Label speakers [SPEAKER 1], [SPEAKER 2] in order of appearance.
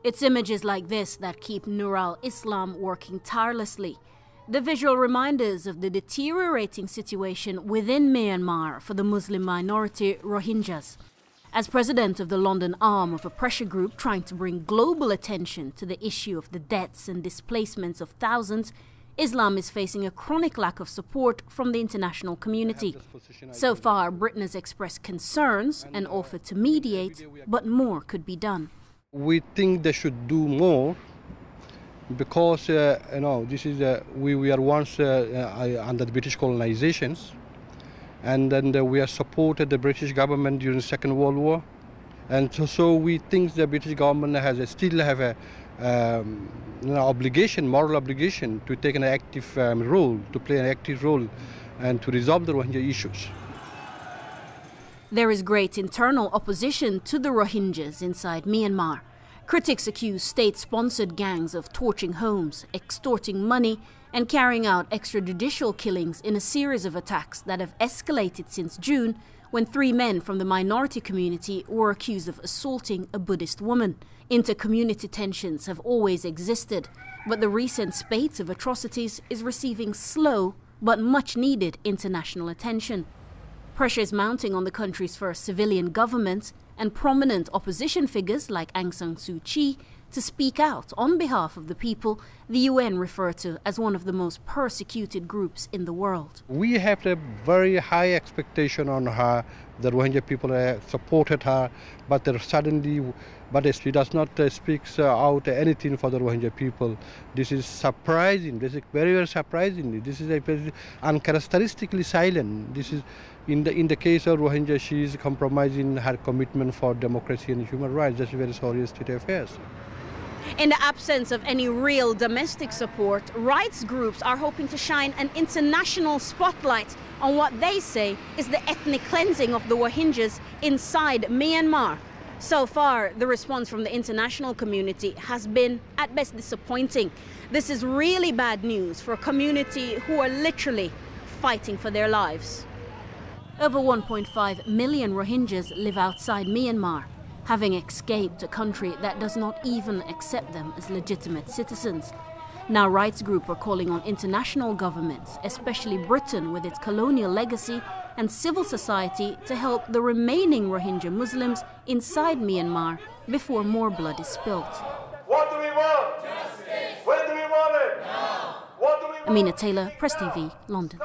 [SPEAKER 1] It's images like this that keep Nur al-Islam working tirelessly. The visual reminders of the deteriorating situation within Myanmar for the Muslim minority Rohingyas. As president of the London arm of a pressure group trying to bring global attention to the issue of the deaths and displacements of thousands, Islam is facing a chronic lack of support from the international community. So far, Britain has expressed concerns and offered to mediate, but more could be done.
[SPEAKER 2] We think they should do more because this is we are once under the British colonizations, and then we have supported the British government during the Second World War, and so we think the British government still have a moral obligation to take an active role, to play an active role, and to resolve the Rohingya issues.
[SPEAKER 1] There is great internal opposition to the Rohingyas inside Myanmar. Critics accuse state-sponsored gangs of torching homes, extorting money, and carrying out extrajudicial killings in a series of attacks that have escalated since June, when 3 men from the minority community were accused of assaulting a Buddhist woman. Inter-community tensions have always existed, but the recent spate of atrocities is receiving slow but much-needed international attention. Pressure is mounting on the country's first civilian government and prominent opposition figures like Aung San Suu Kyi to speak out on behalf of the people the UN refer to as one of the most persecuted groups in the world.
[SPEAKER 2] We have a very high expectation on her. The Rohingya people supported her, but she does not speak out anything for the Rohingya people. This is surprising. This is very, very surprising. This is uncharacteristically silent. This is in the case of Rohingya, she is compromising her commitment for democracy and human rights. That's a very serious state of affairs.
[SPEAKER 1] In the absence of any real domestic support, rights groups are hoping to shine an international spotlight on what they say is the ethnic cleansing of the Rohingyas inside Myanmar. So far, the response from the international community has been, at best, disappointing. This is really bad news for a community who are literally fighting for their lives. Over 1.5 million Rohingyas live outside Myanmar, having escaped a country that does not even accept them as legitimate citizens. Now rights groups are calling on international governments, especially Britain with its colonial legacy, and civil society to help the remaining Rohingya Muslims inside Myanmar before more blood is spilt.
[SPEAKER 3] What do we want? Justice. When do we want it? Now. What do we want?
[SPEAKER 1] Amina Taylor, Press TV, London.